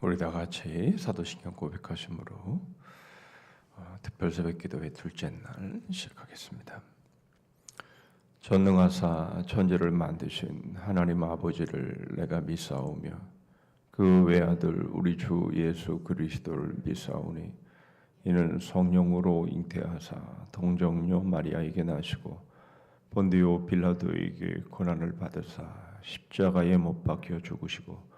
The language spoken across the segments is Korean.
우리 다 같이 사도신경 고백하심으로 특별 새벽 기도의 둘째 날 시작하겠습니다. 전능하사 천지를 만드신 하나님 아버지를 내가 믿사오며 그 외아들 우리 주 예수 그리스도를 믿사오니 이는 성령으로 잉태하사 동정녀 마리아에게 나시고 본디오 빌라도에게 고난을 받으사 십자가에 못 박혀 죽으시고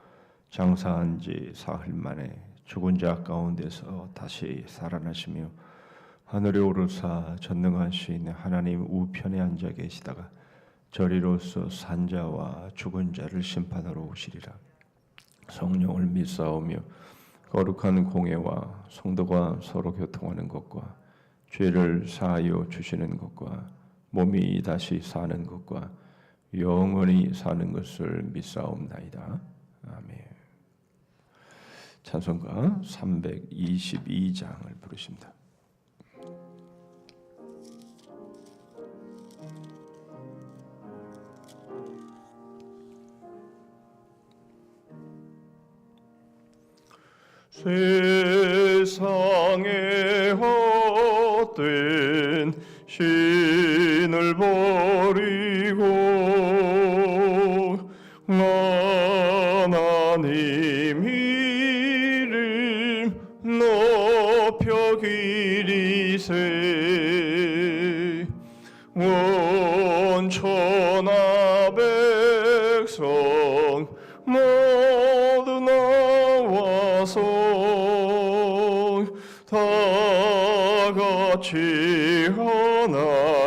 장사한 지 사흘 만에 죽은 자 가운데서 다시 살아나시며 하늘에 오르사 전능하신 하나님 우편에 앉아 계시다가 저리로서 산자와 죽은 자를 심판하러 오시리라. 성령을 믿사오며 거룩한 공예와 성도가 서로 교통하는 것과 죄를 사하여 주시는 것과 몸이 다시 사는 것과 영원히 사는 것을 믿사옵나이다. 아멘. 찬송가 322장을 부르십니다. 세상의 헛된 신을 버리고 하나님 이름 높여 기리세. 원천하 백성 모두 나와서 다같이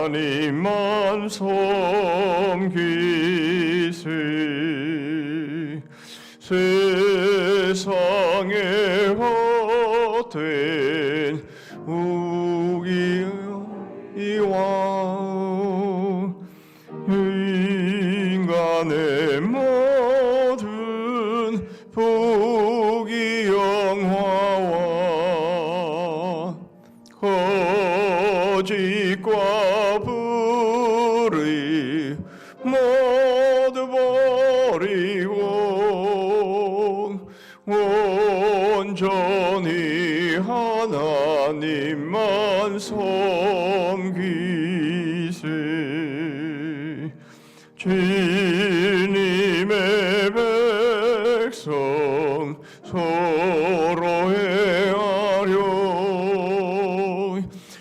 하나님만 섬기세. 세상에 헛된 우기와 인간의 모든 부귀영화와 거짓과 불의 모두 버리고 온전히 하나님만 섬기세. 주님의 백성 서로 헤아려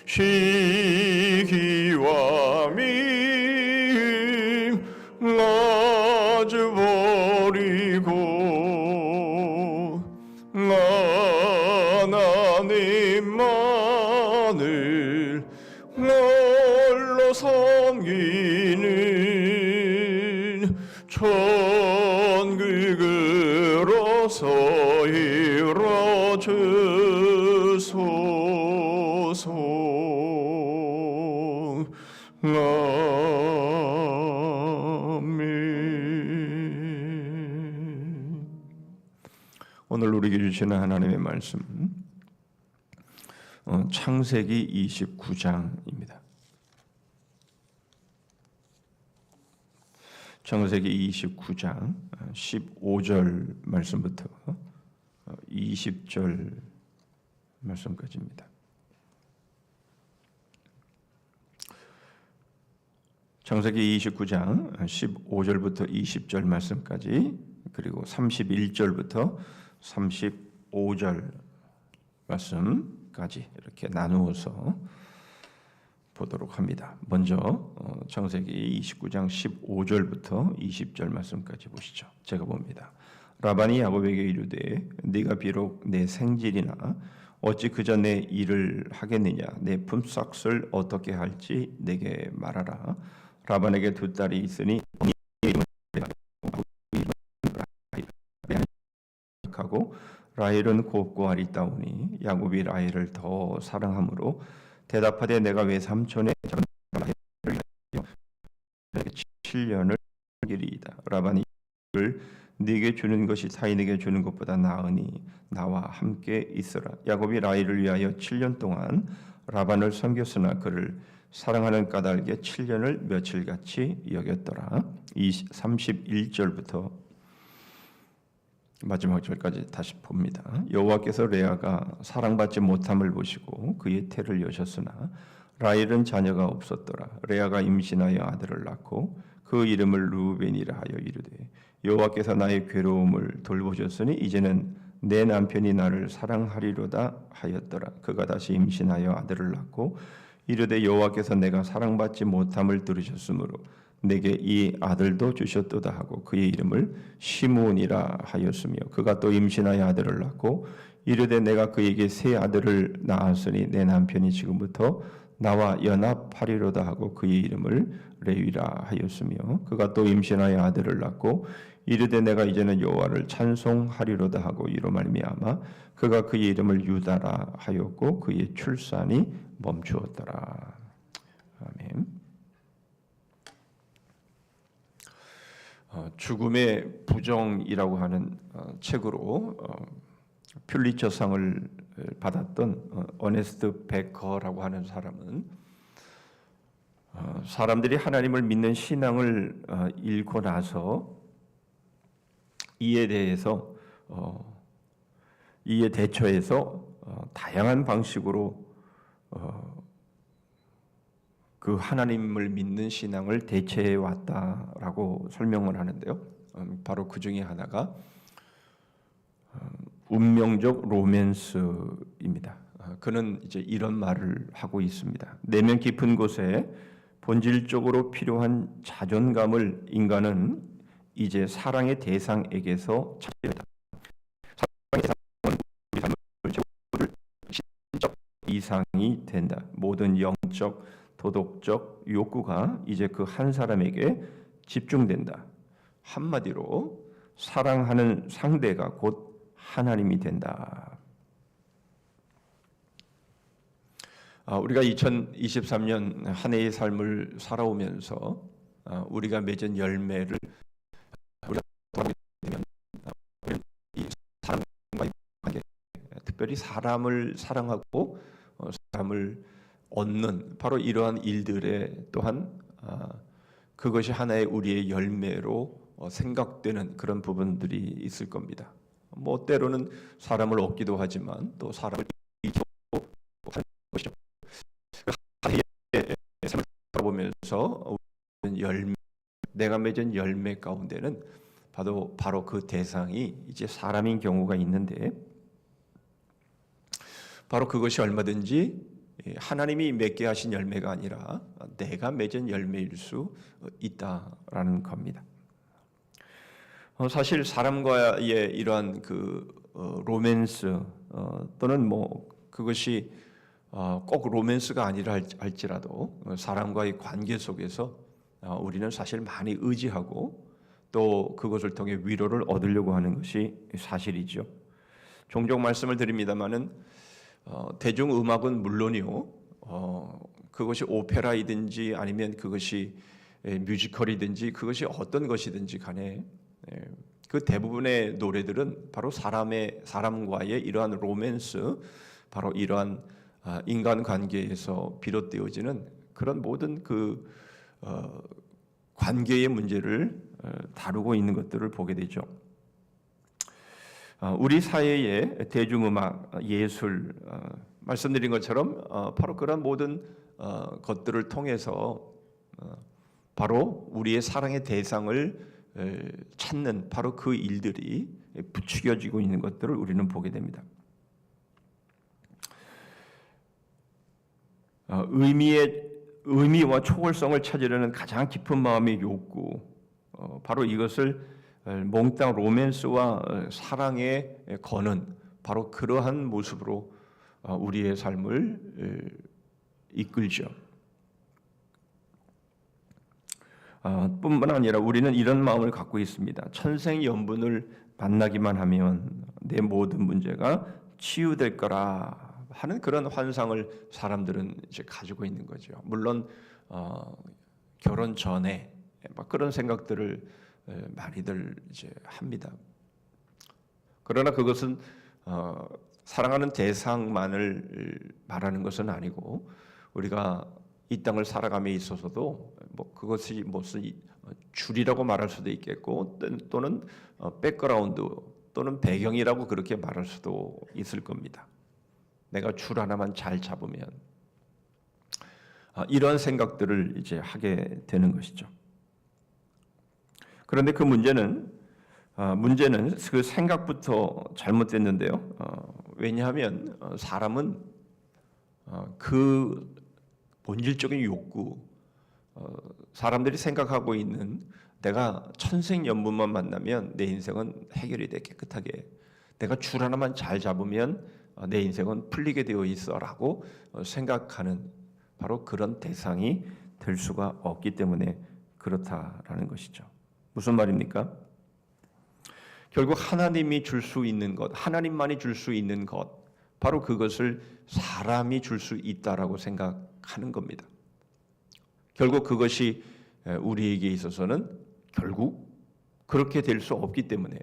시기와 미움 마주 버리고 하나님만을 홀로 섬기는 천국으로서 이뤄주소서. 아멘. 오늘 우리에게 주시는 하나님의 말씀 창세기 29장입니다. 창세기 29장 15절 말씀부터 20절 말씀까지입니다. 창세기 29장 15절부터 20절 말씀까지, 그리고 31절부터 35절 말씀까지 이렇게 나누어서 보도록 합니다. 먼저 창세기 29장 15절부터 20절 말씀까지 보시죠. 제가 봅니다. 라반이 야곱에게 이르되 네가 비록 내 생질이나 어찌 그저 내 일을 하겠느냐. 내 품삯을 어떻게 할지 내게 말하라. 라반에게 두 딸이 있으니 하고 라헬은 곱고 아리따우니 야곱이 라헬을 더 사랑하므로 대답하되 내가 왜 삼촌의 작은 라헬을 7년을 기리이다. 라반이 이를 네게 주는 것이 타인에게 주는 것보다 나으니 나와 함께 있으라. 야곱이 라헬을 위하여 7년 동안 라반을 섬겼으나 그를 사랑하는 까닭에 7년을 며칠같이 여겼더라. 31절부터 마지막 절까지 다시 봅니다. 여호와께서 레아가 사랑받지 못함을 보시고 그의 태를 여셨으나 라헬은 자녀가 없었더라. 레아가 임신하여 아들을 낳고 그 이름을 르우벤이라 하여 이르되 여호와께서 나의 괴로움을 돌보셨으니 이제는 내 남편이 나를 사랑하리로다 하였더라. 그가 다시 임신하여 아들을 낳고 이르되 여호와께서 내가 사랑받지 못함을 들으셨으므로 내게 이 아들도 주셨도다 하고 그의 이름을 시므온이라 하였으며 그가 또 임신하여 아들을 낳고 이르되 내가 그에게 세 아들을 낳았으니 내 남편이 지금부터 나와 연합하리로다 하고 그의 이름을 레위라 하였으며 그가 또 임신하여 아들을 낳고 이르되 내가 이제는 여호와를 찬송하리로다 하고 이로 말미암아 그가 그의 이름을 유다라 하였고 그의 출산이 멈추었더라. 아멘. 죽음의 부정이라고 하는 책으로 퓰리처상을 받았던 어네스트 베커라고 하는 사람은 사람들이 하나님을 믿는 신앙을 읽고 나서 이에 대처해서 다양한 방식으로 그 하나님을 믿는 신앙을 대체해 왔다라고 설명을 하는데요. 바로 그 중에 하나가 운명적 로맨스입니다. 그는 이제 이런 말을 하고 있습니다. 내면 깊은 곳에 본질적으로 필요한 자존감을 인간은 이제 사랑의 대상에게서 찾는다. 사랑의 대상은 우리 삶을 최고를 신적 이상이 된다. 모든 영적, 도덕적 욕구가 이제 그 한 사람에게 집중된다. 한마디로 사랑하는 상대가 곧 하나님이 된다. 우리가 2023년 한 해의 삶을 살아오면서 우리가 맺은 열매를 우리가 돌아보게 되면 이 사람과의 관계, 특별히 사람을 사랑하고 사람을 얻는 바로 이러한 일들에 또한 그것이 하나의 우리의 열매로 생각되는 그런 부분들이 있을 겁니다. 뭐 때로는 사람을 얻기도 하지만 또 사람을 잃기도 하는 것이죠. 하나의 삶을 살아보면서 내가 맺은 열매 가운데는 바로 그 대상이 이제 사람인 경우가 있는데 바로 그것이 얼마든지 하나님이 맺게 하신 열매가 아니라 내가 맺은 열매일 수 있다라는 겁니다. 사실 사람과의 이러한 그 로맨스 또는 뭐 그것이 꼭 로맨스가 아니라 할지라도 사람과의 관계 속에서 우리는 사실 많이 의지하고 또 그것을 통해 위로를 얻으려고 하는 것이 사실이죠. 종종 말씀을 드립니다마는 대중음악은 물론이요, 그것이 오페라이든지 아니면 그것이 뮤지컬이든지 그것이 어떤 것이든지 간에 그 대부분의 노래들은 바로 사람과의 이러한 로맨스, 바로 이러한 인간관계에서 비롯되어지는 그런 모든 그 관계의 문제를 다루고 있는 것들을 보게 되죠. 우리 사회의 대중음악, 예술, 말씀드린 것처럼 바로 그런 모든 것들을 통해서 바로 우리의 사랑의 대상을 찾는 바로 그 일들이 부추겨지고 있는 것들을 우리는 보게 됩니다. 의미와 초월성을 찾으려는 가장 깊은 마음의 욕구, 바로 이것을 몽땅 로맨스와 사랑에 거는 바로 그러한 모습으로 우리의 삶을 이끌죠. 뿐만 아니라 우리는 이런 마음을 갖고 있습니다. 천생연분을 만나기만 하면 내 모든 문제가 치유될 거라 하는 그런 환상을 사람들은 이제 가지고 있는 거죠. 물론 결혼 전에 막 그런 생각들을 많이들 이제 합니다. 그러나 그것은 사랑하는 대상만을 말하는 것은 아니고 우리가 이 땅을 살아감에 있어서도 뭐 그것이 무슨 줄이라고 말할 수도 있겠고 또는 백그라운드 또는 배경이라고 그렇게 말할 수도 있을 겁니다. 내가 줄 하나만 잘 잡으면 이런 생각들을 이제 하게 되는 것이죠. 그런데 그 문제는 그 생각부터 잘못됐는데요. 왜냐하면 사람은 그 본질적인 욕구, 사람들이 생각하고 있는 내가 천생연분만 만나면 내 인생은 해결이 돼 깨끗하게, 내가 줄 하나만 잘 잡으면 내 인생은 풀리게 되어 있어라고 생각하는 바로 그런 대상이 될 수가 없기 때문에 그렇다라는 것이죠. 무슨 말입니까? 결국 하나님이 줄 수 있는 것, 하나님만이 줄 수 있는 것, 바로 그것을 사람이 줄 수 있다라고 생각하는 겁니다. 결국 그것이 우리에게 있어서는 결국 그렇게 될 수 없기 때문에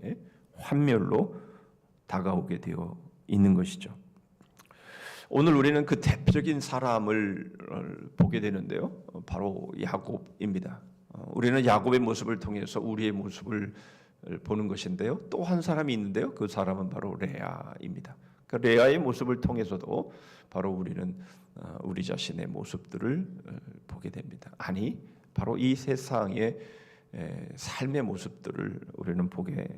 환멸로 다가오게 되어 있는 것이죠. 오늘 우리는 그 대표적인 사람을 보게 되는데요. 바로 야곱입니다. 우리는 야곱의 모습을 통해서 우리의 모습을 보는 것인데요. 또 한 사람이 있는데요. 그 사람은 바로 레아입니다. 그 레아의 모습을 통해서도 바로 우리는 우리 자신의 모습들을 보게 됩니다. 아니, 바로 이 세상의 삶의 모습들을 우리는 보게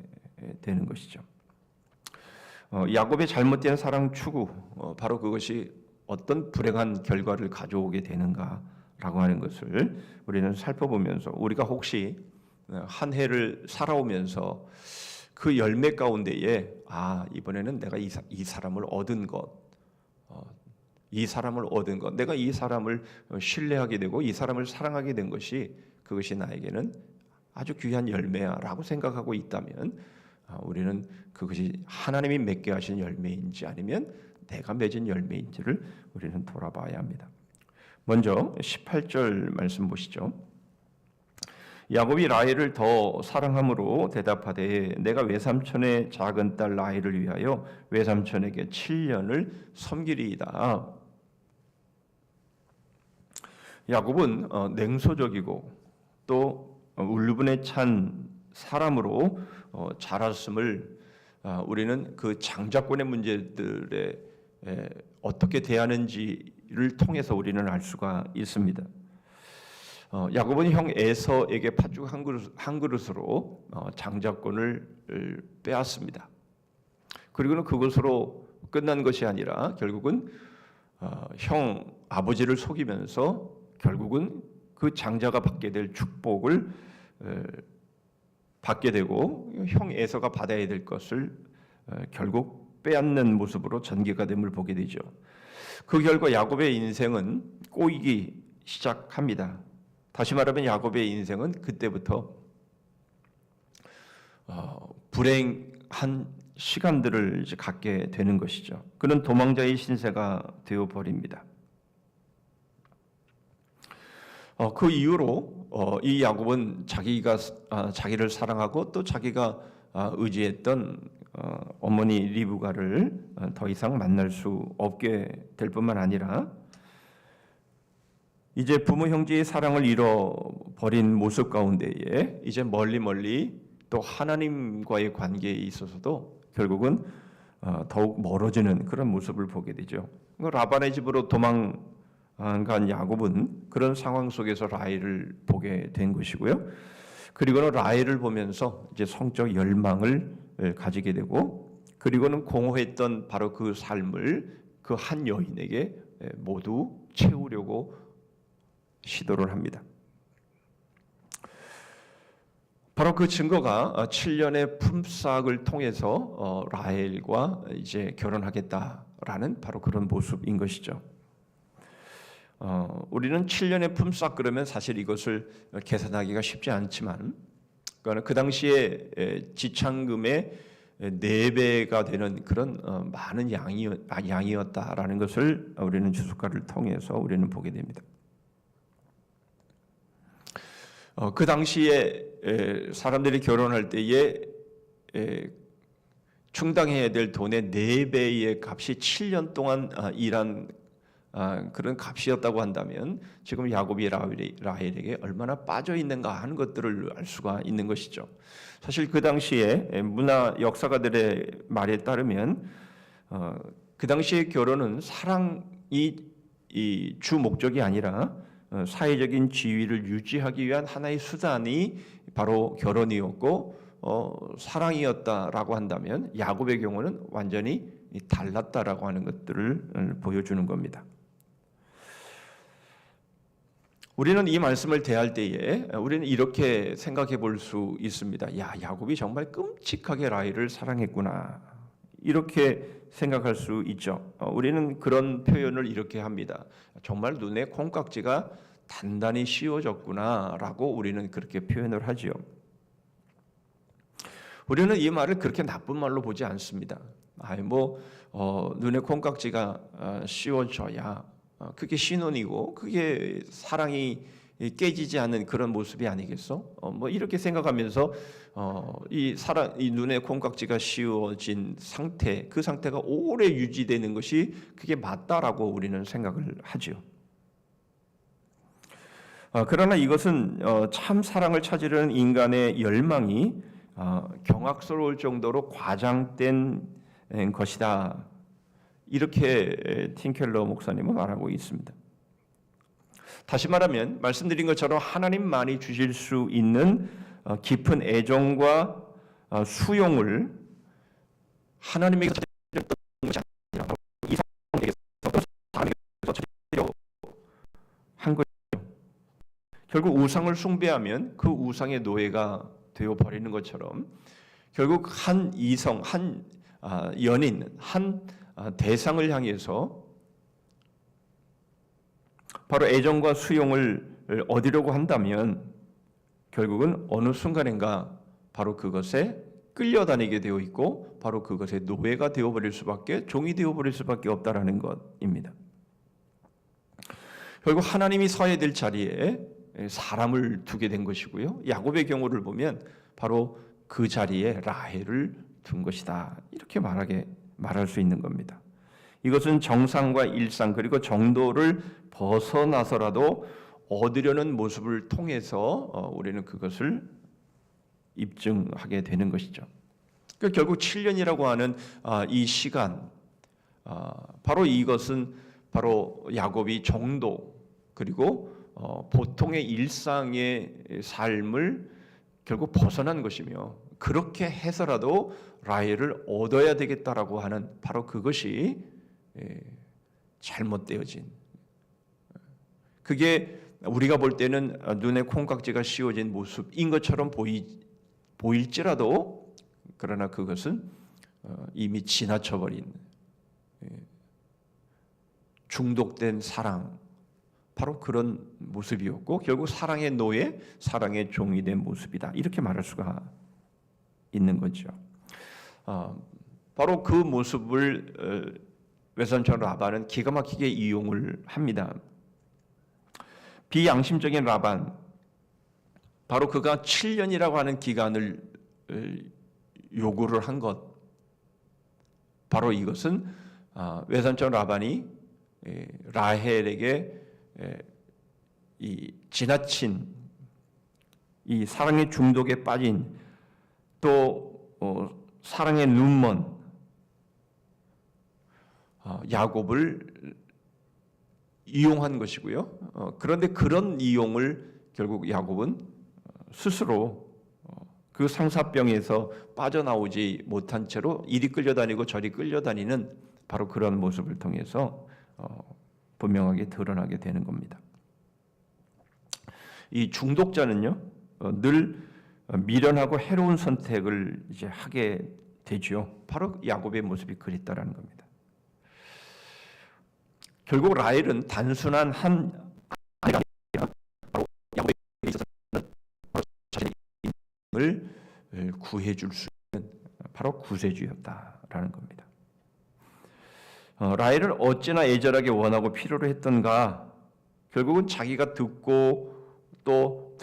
되는 것이죠. 야곱의 잘못된 사랑 추구, 바로 그것이 어떤 불행한 결과를 가져오게 되는가라고 하는 것을 우리는 살펴보면서, 우리가 혹시 한 해를 살아오면서 그 열매 가운데에 이번에는 내가 이 사람을 얻은 것, 내가 이 사람을 신뢰하게 되고 이 사람을 사랑하게 된 것이, 그것이 나에게는 아주 귀한 열매야라고 생각하고 있다면 우리는 그것이 하나님이 맺게 하신 열매인지 아니면 내가 맺은 열매인지를 우리는 돌아봐야 합니다. 먼저 18절 말씀 보시죠. 야곱이 라헬을 더 사랑함으로 대답하되 내가 외삼촌의 작은 딸 라헬을 위하여 외삼촌에게 7년을 섬기리이다. 야곱은 냉소적이고 또 울분에 찬 사람으로 자랐음을 우리는 그 장자권의 문제들에 어떻게 대하는지를 통해서 우리는 알 수가 있습니다. 야곱은 형 에서에게 팥죽 한 그릇으로 장자권을 빼앗습니다. 그리고는 그것으로 끝난 것이 아니라 결국은 형 아버지를 속이면서 결국은 그 장자가 받게 될 축복을 받게 되고 형 에서가 받아야 될 것을 결국 빼앗는 모습으로 전개가 됨을 보게 되죠. 그 결과 야곱의 인생은 꼬이기 시작합니다. 다시 말하면 야곱의 인생은 그때부터 불행한 시간들을 이제 갖게 되는 것이죠. 그는 도망자의 신세가 되어 버립니다. 그 이후로 이 야곱은 자기를 사랑하고 또 자기가 의지했던 어머니 리브가를 더 이상 만날 수 없게 될 뿐만 아니라 이제 부모 형제의 사랑을 잃어버린 모습 가운데에 이제 멀리 또 하나님과의 관계에 있어서도 결국은 더욱 멀어지는 그런 모습을 보게 되죠. 라반의 집으로 도망간 야곱은 그런 상황 속에서 라헬을 보게 된 것이고요. 그리고는 라헬을 보면서 이제 성적 열망을 가지게 되고, 그리고는 공허했던 바로 그 삶을 그 한 여인에게 모두 채우려고 시도를 합니다. 바로 그 증거가 7년의 품삯을 통해서 라헬과 이제 결혼하겠다라는 바로 그런 모습인 것이죠. 우리는 7년의 품삯 그러면 사실 이것을 계산하기가 쉽지 않지만 그 당시에 지창금의 4배가 되는 그런 많은 양이었다라는 것을 우리는 주석가를 통해서 우리는 보게 됩니다. 그 당시에 사람들이 결혼할 때에 충당해야 될 돈의 4배의 값이 7년 동안 일한 그런 값이었다고 한다면 지금 야곱이 라헬에게 얼마나 빠져 있는가 하는 것들을 알 수가 있는 것이죠. 사실 그 당시에 문화 역사가들의 말에 따르면 그 당시의 결혼은 사랑이 이 주 목적이 아니라 사회적인 지위를 유지하기 위한 하나의 수단이 바로 결혼이었고 사랑이었다라고 한다면 야곱의 경우는 완전히 달랐다라고 하는 것들을 보여주는 겁니다. 우리는 이 말씀을 대할 때에 우리는 이렇게 생각해 볼 수 있습니다. 야곱이 정말 끔찍하게 라헬을 사랑했구나. 이렇게 생각할 수 있죠. 우리는 그런 표현을 이렇게 합니다. 정말 눈에 콩깍지가 단단히 씌워졌구나라고 우리는 그렇게 표현을 하지요. 우리는 이 말을 그렇게 나쁜 말로 보지 않습니다. 눈에 콩깍지가 씌워져야 그게 신혼이고 그게 사랑이 깨지지 않는 그런 모습이 아니겠어? 이렇게 생각하면서 이 눈에 콩깍지가 씌워진 상태, 그 상태가 오래 유지되는 것이 그게 맞다라고 우리는 생각을 하죠. 그러나 이것은 참 사랑을 찾으려는 인간의 열망이 경악스러울 정도로 과장된 것이다. 이렇게 틴켈러 목사님은 말하고 있습니다. 다시 말하면 말씀드린 것처럼 하나님만이 주실 수 있는 깊은 애정과 수용을 하나님에게 드렸던 것이 아니라 이성에게서 드리려 한 것이죠. 결국 우상을 숭배하면 그 우상의 노예가 되어 버리는 것처럼 결국 한 이성, 한 연인, 한 대상을 향해서 바로 애정과 수용을 얻으려고 한다면 결국은 어느 순간인가 바로 그것에 끌려다니게 되어 있고 바로 그것의 노예가 되어버릴 수밖에, 종이 되어버릴 수밖에 없다라는 것입니다. 결국 하나님이 서야 될 자리에 사람을 두게 된 것이고요. 야곱의 경우를 보면 바로 그 자리에 라헬을 둔 것이다. 이렇게 말할 수 있는 겁니다. 이것은 정상과 일상 그리고 정도를 벗어나서라도 얻으려는 모습을 통해서 우리는 그것을 입증하게 되는 것이죠. 그러니까 결국 7년이라고 하는 이 시간, 바로 이것은 바로 야곱이 정도 그리고 보통의 일상의 삶을 결국 벗어난 것이며 그렇게 해서라도 라헬을 얻어야 되겠다라고 하는 바로 그것이 잘못되어진, 그게 우리가 볼 때는 눈에 콩깍지가 씌워진 모습인 것처럼 보일지라도 그러나 그것은 이미 지나쳐버린 중독된 사랑, 바로 그런 모습이었고 결국 사랑의 노예, 사랑의 종이 된 모습이다. 이렇게 말할 수가 있는 거죠. 바로 그 모습을 외삼촌 라반은 기가 막히게 이용을 합니다. 비양심적인 라반, 바로 그가 7년이라고 하는 기간을 요구를 한 것, 바로 이것은 외삼촌 라반이 라헬에게 이 지나친 이 사랑의 중독에 빠진 또 사랑의 눈먼 야곱을 이용한 것이고요. 그런데 그런 이용을 결국 야곱은 스스로 그 상사병에서 빠져나오지 못한 채로 이리 끌려다니고 저리 끌려다니는 바로 그런 모습을 통해서 분명하게 드러나게 되는 겁니다. 이 중독자는요, 늘 미련하고 해로운 선택을 이제 하게 되죠. 바로 야곱의 모습이 그랬다라는 겁니다. 결국 라헬은 단순한 한 아내가 아니라 바로 야곱에게 있어서는 바로 자신의 인생을 구해줄 수 있는 바로 구세주였다라는 겁니다. 라헬을 어찌나 애절하게 원하고 필요로 했던가, 결국은 자기가 듣고 또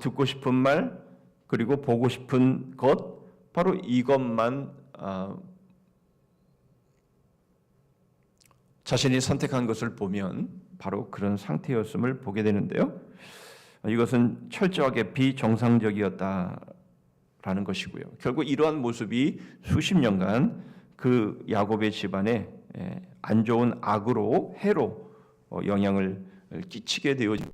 듣고 싶은 말 그리고 보고 싶은 것, 바로 이것만 자신이 선택한 것을 보면 바로 그런 상태였음을 보게 되는데요. 이것은 철저하게 비정상적이었다라는 것이고요. 결국 이러한 모습이 수십 년간 그 야곱의 집안에 안 좋은 악으로 해로 영향을 끼치게 되어진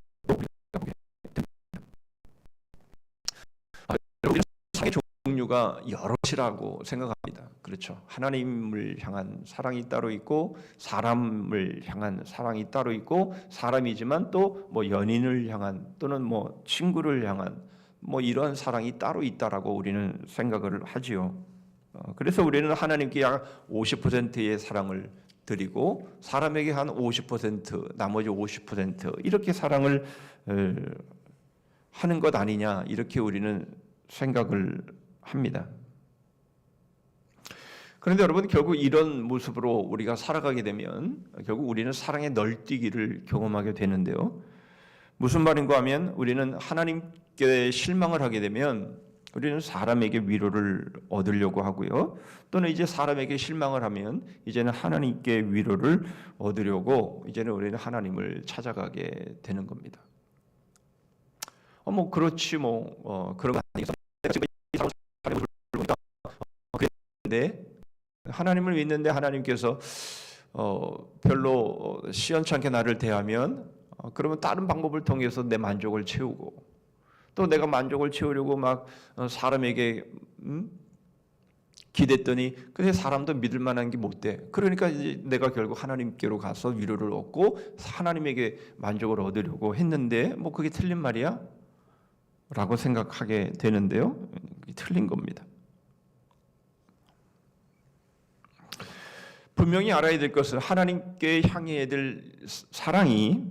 사랑의 종류가 여럿이라고 생각합니다. 그렇죠. 하나님을 향한 사랑이 따로 있고 사람을 향한 사랑이 따로 있고 사람이지만 또 뭐 연인을 향한 또는 뭐 친구를 향한 뭐 이러한 사랑이 따로 있다라고 우리는 생각을 하지요. 그래서 우리는 하나님께 약 50%의 사랑을 드리고 사람에게 한 50%, 나머지 50% 이렇게 사랑을 하는 것 아니냐 이렇게 우리는 생각을 합니다. 그런데 여러분 결국 이런 모습으로 우리가 살아가게 되면 결국 우리는 사랑의 널뛰기를 경험하게 되는데요. 무슨 말인가 하면 우리는 하나님께 실망을 하게 되면 우리는 사람에게 위로를 얻으려고 하고요. 또는 이제 사람에게 실망을 하면 이제는 하나님께 위로를 얻으려고 이제는 우리는 하나님을 찾아가게 되는 겁니다. 뭐 그렇지 뭐 그런 거 아니겠어? 그런데 하나님을 믿는데 하나님께서 별로 시원찮게 나를 대하면 그러면 다른 방법을 통해서 내 만족을 채우고 또 내가 만족을 채우려고 막 사람에게 기댔더니 근데 사람도 믿을 만한 게 못 돼. 그러니까 이제 내가 결국 하나님께로 가서 위로를 얻고 하나님에게 만족을 얻으려고 했는데 뭐 그게 틀린 말이야? 라고 생각하게 되는데요. 틀린 겁니다. 분명히 알아야 될 것은 하나님께 향해야 될 사랑이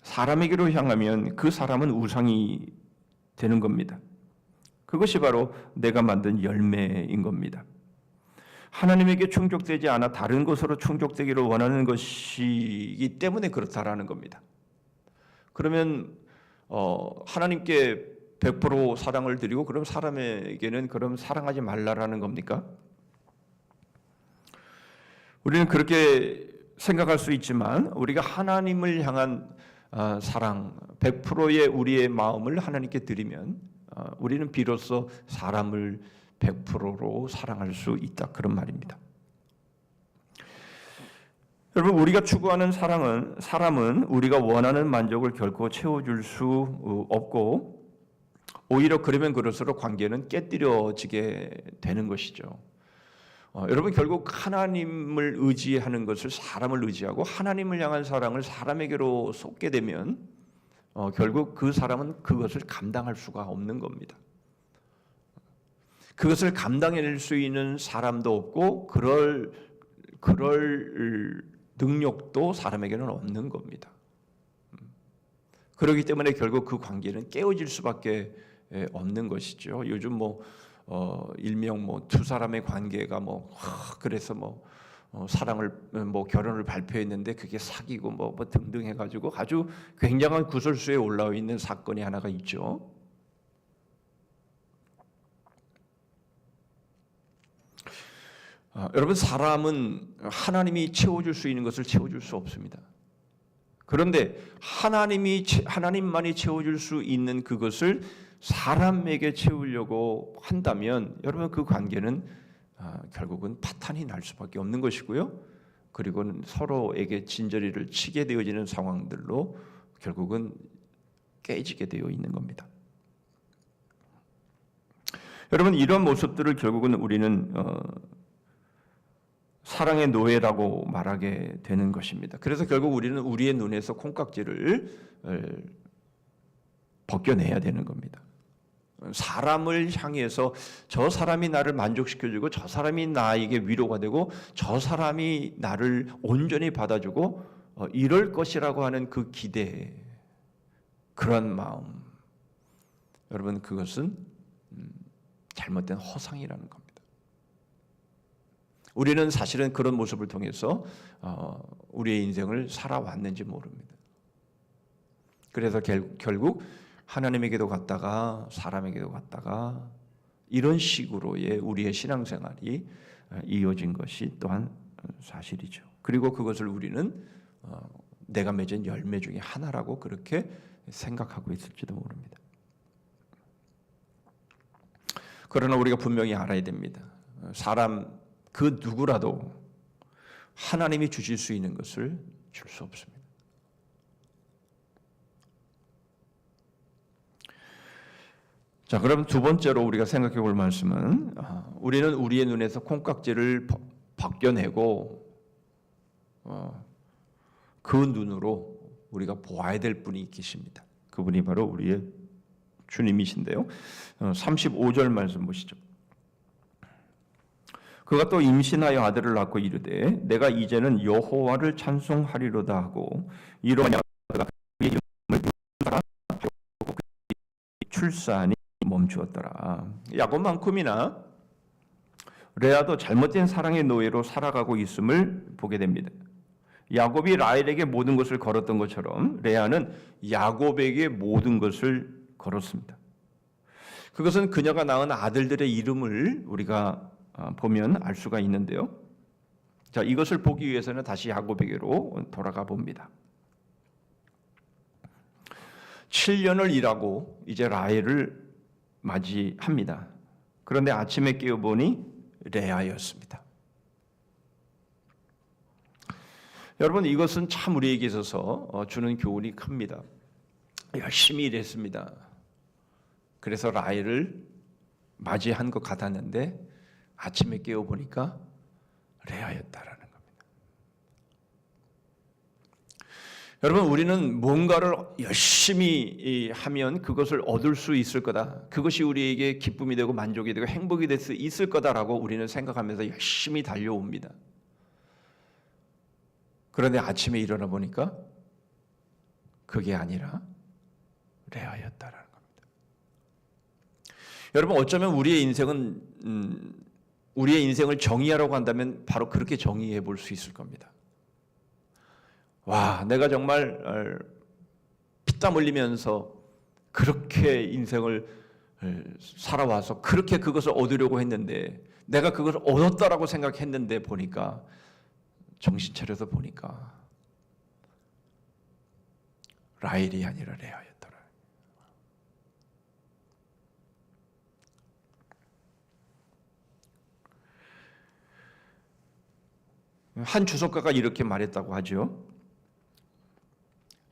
사람에게로 향하면 그 사람은 우상이 되는 겁니다. 그것이 바로 내가 만든 열매인 겁니다. 하나님에게 충족되지 않아 다른 것으로 충족되기를 원하는 것이기 때문에 그렇다라는 겁니다. 그러면 하나님께 100% 사랑을 드리고 그럼 사람에게는 그럼 사랑하지 말라라는 겁니까? 우리는 그렇게 생각할 수 있지만 우리가 하나님을 향한 사랑 100%의 우리의 마음을 하나님께 드리면 우리는 비로소 사람을 100%로 사랑할 수 있다 그런 말입니다. 여러분 우리가 추구하는 사람은 우리가 원하는 만족을 결코 채워줄 수 없고 오히려 그러면 그럴수록 관계는 깨뜨려지게 되는 것이죠. 여러분 결국 하나님을 의지하는 것을 사람을 의지하고 하나님을 향한 사랑을 사람에게로 쏟게 되면 결국 그 사람은 그것을 감당할 수가 없는 겁니다. 그것을 감당해낼 수 있는 사람도 없고 그럴 능력도 사람에게는 없는 겁니다. 그렇기 때문에 결국 그 관계는 깨어질 수밖에 없는 것이죠. 요즘 일명 두 사람의 관계가 그래서 사랑을 결혼을 발표했는데 그게 사귀고 등등 해가지고 아주 굉장한 구설수에 올라와 있는 사건이 하나가 있죠. 여러분 사람은 하나님이 채워줄 수 있는 것을 채워줄 수 없습니다. 그런데 하나님만이 채워줄 수 있는 그것을 사람에게 채우려고 한다면 여러분 그 관계는 결국은 파탄이 날 수밖에 없는 것이고요. 그리고는 서로에게 진저리를 치게 되어지는 상황들로 결국은 깨지게 되어 있는 겁니다. 여러분 이런 모습들을 결국은 우리는 사랑의 노예라고 말하게 되는 것입니다. 그래서 결국 우리는 우리의 눈에서 콩깍지를 벗겨내야 되는 겁니다. 사람을 향해서 저 사람이 나를 만족시켜주고 저 사람이 나에게 위로가 되고 저 사람이 나를 온전히 받아주고 이럴 것이라고 하는 그 기대, 그런 마음, 여러분 그것은 잘못된 허상이라는 겁니다. 우리는 사실은 그런 모습을 통해서 우리의 인생을 살아왔는지 모릅니다. 그래서 결국 하나님에게도 갔다가 사람에게도 갔다가 이런 식으로의 우리의 신앙생활이 이어진 것이 또한 사실이죠. 그리고 그것을 우리는 내가 맺은 열매 중에 하나라고 그렇게 생각하고 있을지도 모릅니다. 그러나 우리가 분명히 알아야 됩니다. 사람 그 누구라도 하나님이 주실 수 있는 것을 줄 수 없습니다. 자, 그럼 두 번째로 우리가 생각해 볼 말씀은 우리는 우리의 눈에서 콩깍지를 벗겨내고 그 눈으로 우리가 보아야 될 분이 계십니다. 그분이 바로 우리의 주님이신데요. 35절 말씀 보시죠. 그가 또 임신하여 아들을 낳고 이르되 내가 이제는 여호와를 찬송하리로다 하고 이러하여 그가 그의 이름을 유다라 하고 출산이 멈추었더라. 야곱만큼이나 레아도 잘못된 사랑의 노예로 살아가고 있음을 보게 됩니다. 야곱이 라헬에게 모든 것을 걸었던 것처럼 레아는 야곱에게 모든 것을 걸었습니다. 그것은 그녀가 낳은 아들들의 이름을 우리가 보면 알 수가 있는데요. 자, 이것을 보기 위해서는 다시 야곱에게로 돌아가 봅니다. 7년을 일하고 이제 라헬을 맞이합니다. 그런데 아침에 깨어보니 레아였습니다. 여러분, 이것은 참 우리에게 있어서 주는 교훈이 큽니다. 열심히 일했습니다. 그래서 라헬을 맞이한 것 같았는데 아침에 깨어보니까 레아였다라는 겁니다. 여러분, 우리는 뭔가를 열심히 하면 그것을 얻을 수 있을 거다. 그것이 우리에게 기쁨이 되고 만족이 되고 행복이 될 수 있을 거다라고 우리는 생각하면서 열심히 달려옵니다. 그런데 아침에 일어나 보니까 그게 아니라 레아였다라는 겁니다. 여러분, 어쩌면 우리의 인생을 정의하라고 한다면 바로 그렇게 정의해 볼 수 있을 겁니다. 와, 내가 정말 피땀 흘리면서 그렇게 인생을 살아와서 그렇게 그것을 얻으려고 했는데 내가 그것을 얻었다라고 생각했는데 보니까 정신 차려서 보니까 라헬이 아니라 레아였더라. 한 주석가가 이렇게 말했다고 하죠.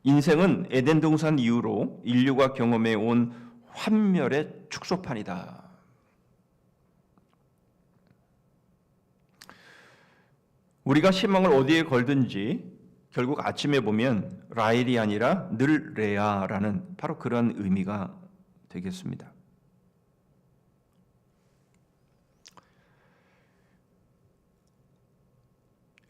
인생은 에덴 동산 이후로 인류가 경험해 온 환멸의 축소판이다. 우리가 희망을 어디에 걸든지 결국 아침에 보면 라헬이 아니라 늘 레아라는 바로 그런 의미가 되겠습니다.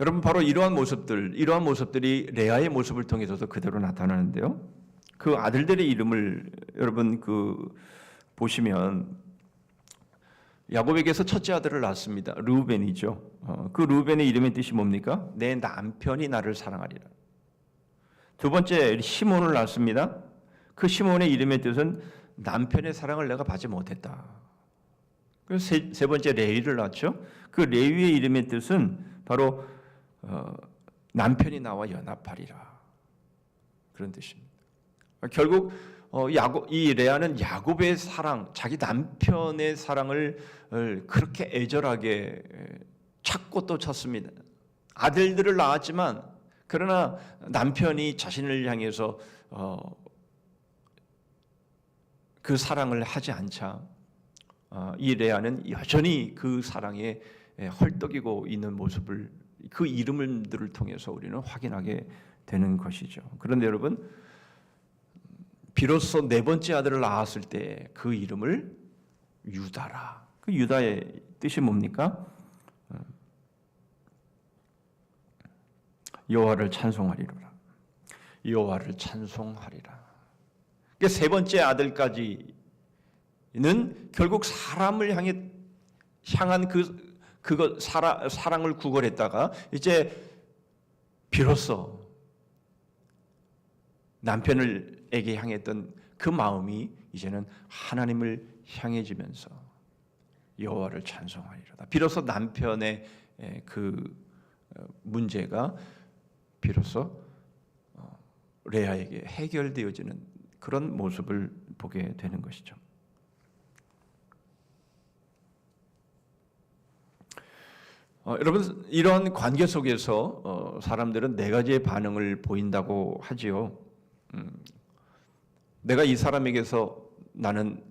여러분, 바로 이러한 모습들이 레아의 모습을 통해서도 그대로 나타나는데요. 그 아들들의 이름을 여러분 보시면 야곱에게서 첫째 아들을 낳았습니다. 르우벤이죠. 그 르우벤의 이름의 뜻이 뭡니까? 내 남편이 나를 사랑하리라. 두 번째 시몬을 낳았습니다. 그 시몬의 이름의 뜻은 남편의 사랑을 내가 받지 못했다. 그래서 세 번째 레위를 낳았죠. 그 레위의 이름의 뜻은 바로 남편이 나와 연합하리라. 그런 뜻입니다. 결국 이 레아는 야곱의 사랑, 자기 남편의 사랑을 그렇게 애절하게 찾고 또 찾습니다. 아들들을 낳았지만 그러나 남편이 자신을 향해서 그 사랑을 하지 않자 이 레아는 여전히 그 사랑에 헐떡이고 있는 모습을 그 이름들을 통해서 우리는 확인하게 되는 것이죠. 그런데 여러분, 비로소 네 번째 아들을 낳았을 때 그 이름을 유다라. 그 유다의 뜻이 뭡니까? 여호와를 찬송하리로라. 여호와를 찬송하리라. 그러니까 세 번째 아들까지는 결국 사람을 향한 사랑을 구걸했다가 이제 비로소 남편에게 향했던 그 마음이 이제는 하나님을 향해지면서 여호와를 찬송하리로다. 비로소 남편의 그 문제가 비로소 레아에게 해결되어지는 그런 모습을 보게 되는 것이죠. 여러분, 이런 관계 속에서 사람들은 네 가지의 반응을 보인다고 하지요. 내가 이 사람에게서 나는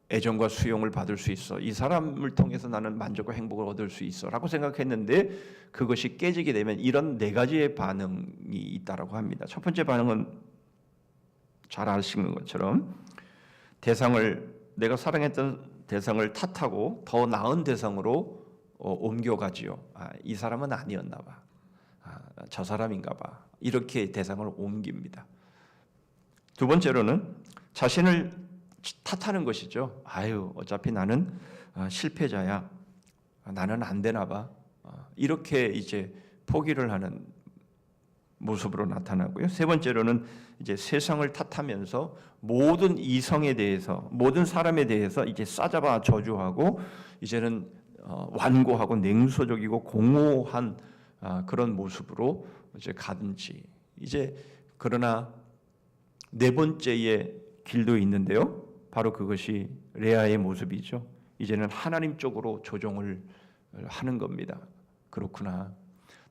애정과 수용을 받을 수 있어, 이 사람을 통해서 나는 만족과 행복을 얻을 수 있어 라고 생각했는데 그것이 깨지게 되면 이런 네 가지의 반응이 있다고 합니다. 첫 번째 반응은 잘 아시는 것처럼 내가 사랑했던 대상을 탓하고 더 나은 대상으로 옮겨가지요. 이 사람은 아니었나 봐. 저 사람인가 봐. 이렇게 대상을 옮깁니다. 두 번째로는 자신을 탓하는 것이죠. 어차피 나는 실패자야. 나는 안 되나 봐. 이렇게 이제 포기를 하는 모습으로 나타나고요. 세 번째로는 이제 세상을 탓하면서 모든 이성에 대해서, 모든 사람에 대해서 이제 싸잡아 저주하고 이제는 완고하고 냉소적이고 공허한 그런 모습으로 이제 가든지. 이제 그러나 네 번째의 길도 있는데요. 바로 그것이 레아의 모습이죠. 이제는 하나님 쪽으로 조종을 하는 겁니다. 그렇구나.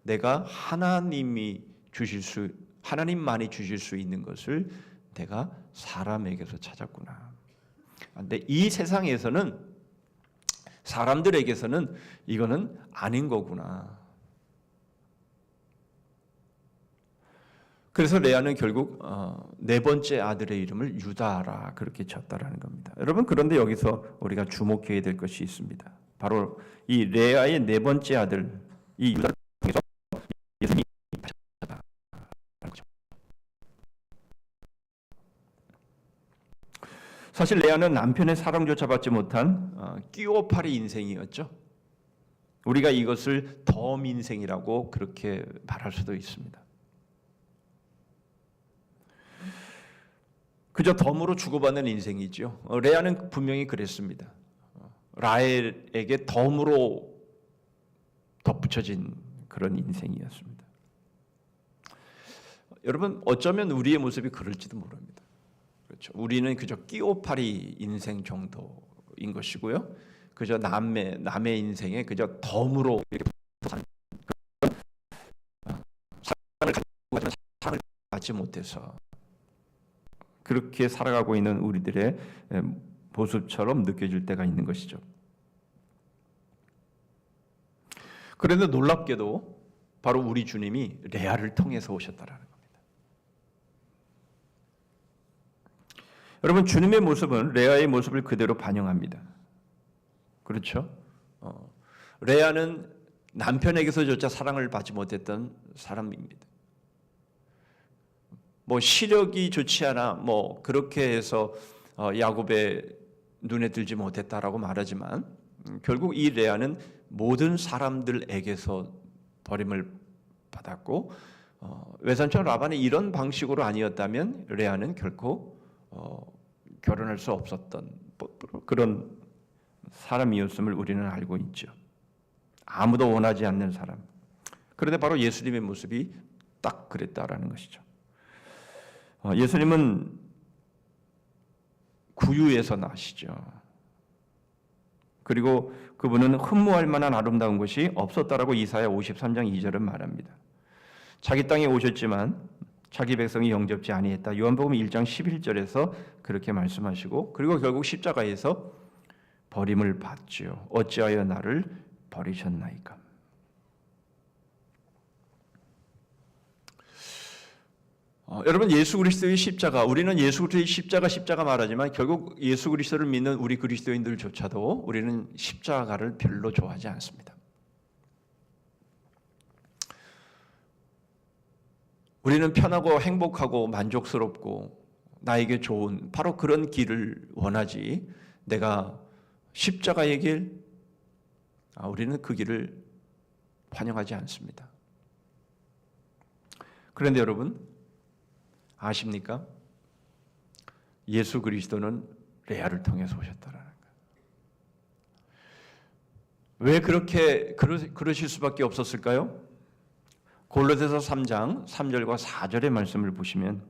내가 하나님만이 주실 수 있는 것을 내가 사람에게서 찾았구나. 근데 이 세상에서는, 사람들에게서는 이거는 아닌 거구나. 그래서 레아는 결국 네 번째 아들의 이름을 유다라 그렇게 졌다라는 겁니다. 여러분, 그런데 여기서 우리가 주목해야 될 것이 있습니다. 바로 이 레아의 네 번째 아들, 이 유다를 통해서 예수님이 하셨다는 거죠. 사실 레아는 남편의 사랑조차 받지 못한 끼오파리 인생이었죠. 우리가 이것을 덤 인생이라고 그렇게 말할 수도 있습니다. 그저 덤으로 주고받는 인생이죠. 레아는 분명히 그랬습니다. 라헬에게 덤으로 덧붙여진 그런 인생이었습니다. 여러분, 어쩌면 우리의 모습이 그럴지도 모릅니다. 그렇죠. 우리는 그저 끼오파리 인생 정도인 것이고요. 그저 남의 인생에 그저 덤으로 이렇게 사는 사랑을 가지고 가지만 사랑을 받지 못해서 그렇게 살아가고 있는 우리들의 모습처럼 느껴질 때가 있는 것이죠. 그런데 놀랍게도 바로 우리 주님이 레아를 통해서 오셨다라는 겁니다. 여러분, 주님의 모습은 레아의 모습을 그대로 반영합니다. 그렇죠? 레아는 남편에게서조차 사랑을 받지 못했던 사람입니다. 시력이 좋지 않아 그렇게 해서 야곱의 눈에 들지 못했다라고 말하지만 결국 이 레아는 모든 사람들에게서 버림을 받았고 외삼촌 라반이 이런 방식으로 아니었다면 레아는 결코 결혼할 수 없었던 그런 사람이었음을 우리는 알고 있죠. 아무도 원하지 않는 사람. 그런데 바로 예수님의 모습이 딱 그랬다라는 것이죠. 예수님은 구유에서 나시죠. 그리고 그분은 흠모할 만한 아름다운 것이 없었다라고 이사야 53장 2절은 말합니다. 자기 땅에 오셨지만 자기 백성이 영접지 아니했다. 요한복음 1장 11절에서 그렇게 말씀하시고, 그리고 결국 십자가에서 버림을 받지요. 어찌하여 나를 버리셨나이까. 여러분, 예수 그리스도의 십자가, 우리는 예수 그리스도의 십자가 말하지만 결국 예수 그리스도를 믿는 우리 그리스도인들조차도 우리는 십자가를 별로 좋아하지 않습니다. 우리는 편하고 행복하고 만족스럽고 나에게 좋은 바로 그런 길을 원하지, 내가 십자가의 길, 우리는 그 길을 환영하지 않습니다. 그런데 여러분, 아십니까? 예수 그리스도는 레아를 통해서 오셨다라는 거예요. 왜 그러실 수밖에 없었을까요? 골로새서 3장 3절과 4절의 말씀을 보시면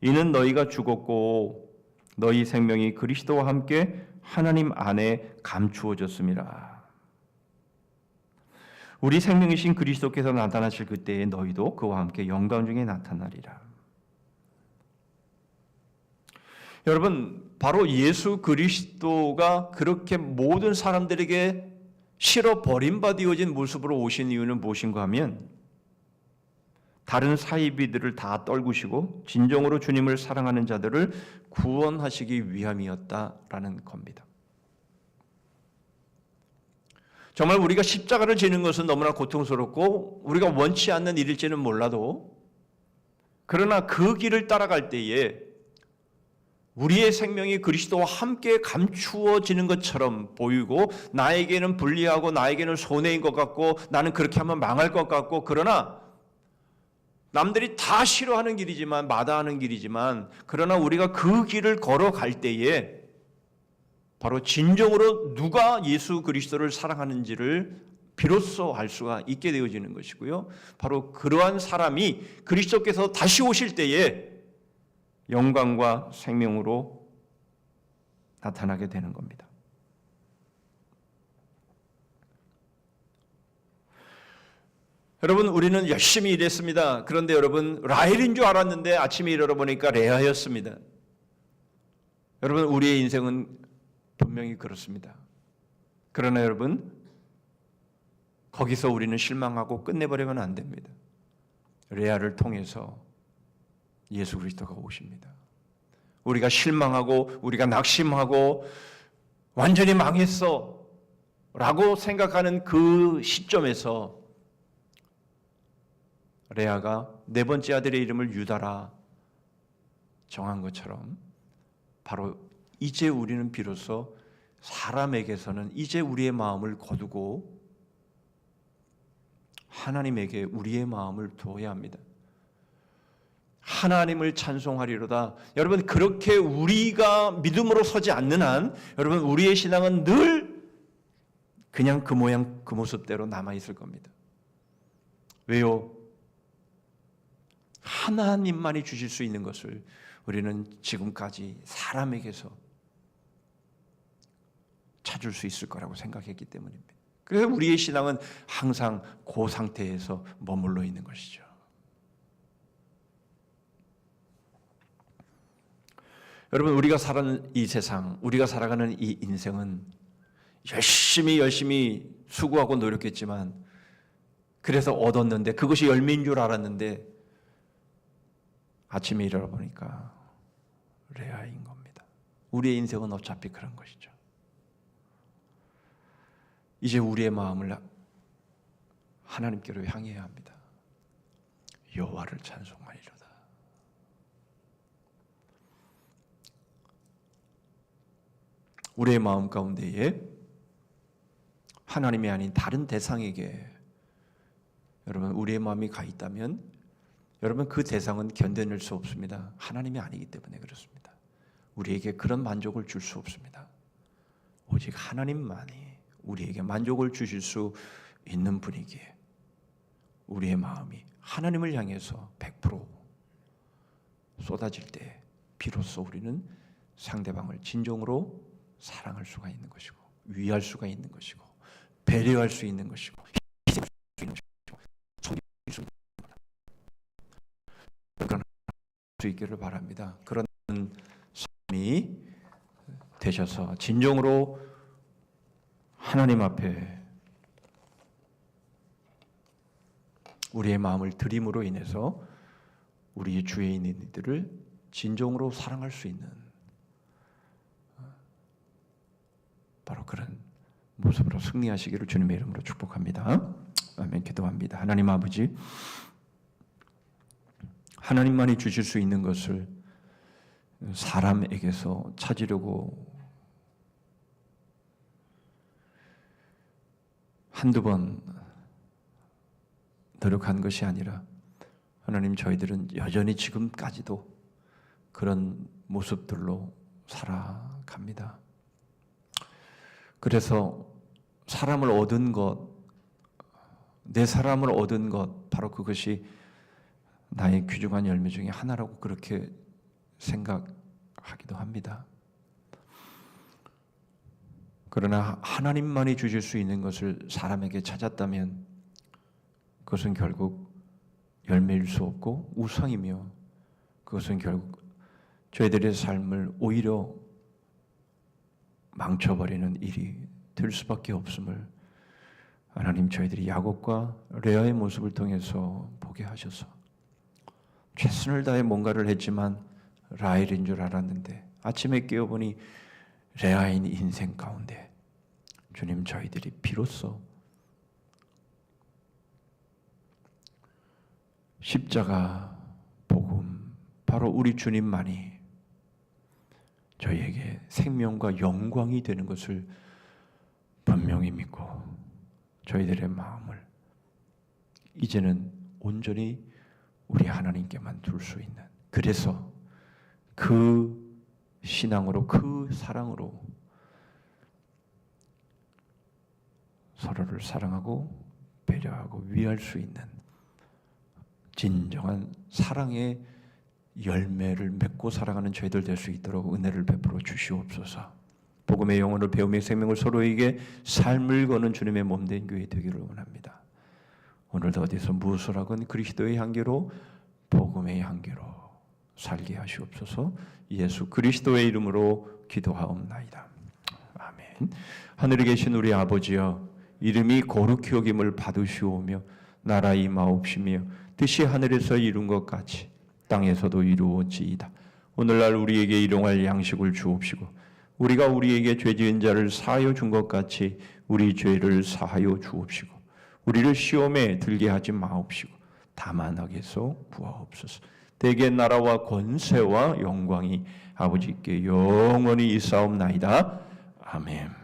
이는 너희가 죽었고 너희 생명이 그리스도와 함께 하나님 안에 감추어졌음이라. 우리 생명이신 그리스도께서 나타나실 그때에 너희도 그와 함께 영광 중에 나타나리라. 여러분, 바로 예수 그리스도가 그렇게 모든 사람들에게 실어 버림받아진 모습으로 오신 이유는 무엇인가 하면 다른 사이비들을 다 떨구시고 진정으로 주님을 사랑하는 자들을 구원하시기 위함이었다라는 겁니다. 정말 우리가 십자가를 지는 것은 너무나 고통스럽고 우리가 원치 않는 일일지는 몰라도 그러나 그 길을 따라갈 때에 우리의 생명이 그리스도와 함께 감추어지는 것처럼 보이고 나에게는 불리하고 나에게는 손해인 것 같고 나는 그렇게 하면 망할 것 같고 그러나 남들이 다 싫어하는 길이지만 마다하는 길이지만 그러나 우리가 그 길을 걸어갈 때에 바로 진정으로 누가 예수 그리스도를 사랑하는지를 비로소 알 수가 있게 되어지는 것이고요. 바로 그러한 사람이 그리스도께서 다시 오실 때에 영광과 생명으로 나타나게 되는 겁니다. 여러분, 우리는 열심히 일했습니다. 그런데 여러분, 라헬인 줄 알았는데 아침에 일어나보니까 레아였습니다. 여러분, 우리의 인생은 분명히 그렇습니다. 그러나 여러분, 거기서 우리는 실망하고 끝내버리면 안 됩니다. 레아를 통해서 예수 그리스도가 오십니다. 우리가 실망하고 우리가 낙심하고 완전히 망했어 라고 생각하는 그 시점에서 레아가 네 번째 아들의 이름을 유다라 정한 것처럼 바로 이제 우리는 비로소 사람에게서는 이제 우리의 마음을 거두고 하나님에게 우리의 마음을 두어야 합니다. 하나님을 찬송하리로다. 여러분, 그렇게 우리가 믿음으로 서지 않는 한 여러분 우리의 신앙은 늘 그냥 그 모양 그 모습대로 남아있을 겁니다. 왜요? 하나님만이 주실 수 있는 것을 우리는 지금까지 사람에게서 찾을 수 있을 거라고 생각했기 때문입니다. 그래서 우리의 신앙은 항상 그 상태에서 머물러 있는 것이죠. 여러분, 우리가 살아가는 이 세상, 우리가 살아가는 이 인생은 열심히 수고하고 노력했지만 그래서 얻었는데 그것이 열매인 줄 알았는데 아침에 일어나 보니까 레아인 겁니다. 우리의 인생은 어차피 그런 것이죠. 이제 우리의 마음을 하나님께로 향해야 합니다. 여호와를 찬송하리로다. 우리의 마음 가운데에 하나님이 아닌 다른 대상에게 여러분 우리의 마음이 가 있다면 여러분 그 대상은 견뎌낼 수 없습니다. 하나님이 아니기 때문에 그렇습니다. 우리에게 그런 만족을 줄 수 없습니다. 오직 하나님만이 우리에게 만족을 주실 수 있는 분이기에 우리의 마음이 하나님을 향해서 100% 쏟아질 때 비로소 우리는 상대방을 진정으로 사랑할 수가 있는 것이고 위할 수가 있는 것이고 배려할 수 있는 것이고 희생할 수 있는 것이고 섬길 수 있는 것입니다. 그런 수 있기를 바랍니다. 그런 삶이 되셔서 진정으로 하나님 앞에 우리의 마음을 드림으로 인해서 우리 주위에 있는 이들을 진정으로 사랑할 수 있는 바로 그런 모습으로 승리하시기를 주님의 이름으로 축복합니다. 아멘. 기도합니다. 하나님 아버지, 하나님만이 주실 수 있는 것을 사람에게서 찾으려고 한두 번 노력한 것이 아니라 하나님 저희들은 여전히 지금까지도 그런 모습들로 살아갑니다. 그래서 사람을 얻은 것, 내 사람을 얻은 것, 바로 그것이 나의 귀중한 열매 중에 하나라고 그렇게 생각하기도 합니다. 그러나 하나님만이 주실 수 있는 것을 사람에게 찾았다면 그것은 결국 열매일 수 없고 우상이며, 그것은 결국 저희들의 삶을 오히려 망쳐버리는 일이 될 수밖에 없음을 하나님 저희들이 야곱과 레아의 모습을 통해서 보게 하셔서, 최선을 다해 뭔가를 했지만 라헬인 줄 알았는데 아침에 깨어보니 레아인 인생 가운데 주님, 저희들이 비로소 십자가 복음, 바로 우리 주님만이 저희에게 생명과 영광이 되는 것을 분명히 믿고 저희들의 마음을 이제는 온전히 우리 하나님께만 둘 수 있는, 그래서 그 신앙으로, 그 사랑으로 서로를 사랑하고 배려하고 위할 수 있는 진정한 사랑의 열매를 맺고 살아가는 저희들 될 수 있도록 은혜를 베풀어 주시옵소서. 복음의 영혼을 배움의 생명을 서로에게 삶을 거는 주님의 몸된 교회 되기를 원합니다. 오늘도 어디서 무엇을 하건 그리스도의 향기로, 복음의 향기로 살게 하시옵소서. 예수 그리스도의 이름으로 기도하옵나이다. 아멘. 하늘에 계신 우리 아버지여, 이름이 거룩히 여김을 받으시오며 나라 임하옵시며 뜻이 하늘에서 이룬 것 같이 땅에서도 이루어지이다. 오늘날 우리에게 일용할 양식을 주옵시고 우리가 우리에게 죄지은 자를 사하여 준 것 같이 우리 죄를 사하여 주옵시고 우리를 시험에 들게 하지 마옵시고 다만 악에서 구하옵소서. 대개 나라와 권세와 영광이 아버지께 영원히 있사옵나이다. 아멘.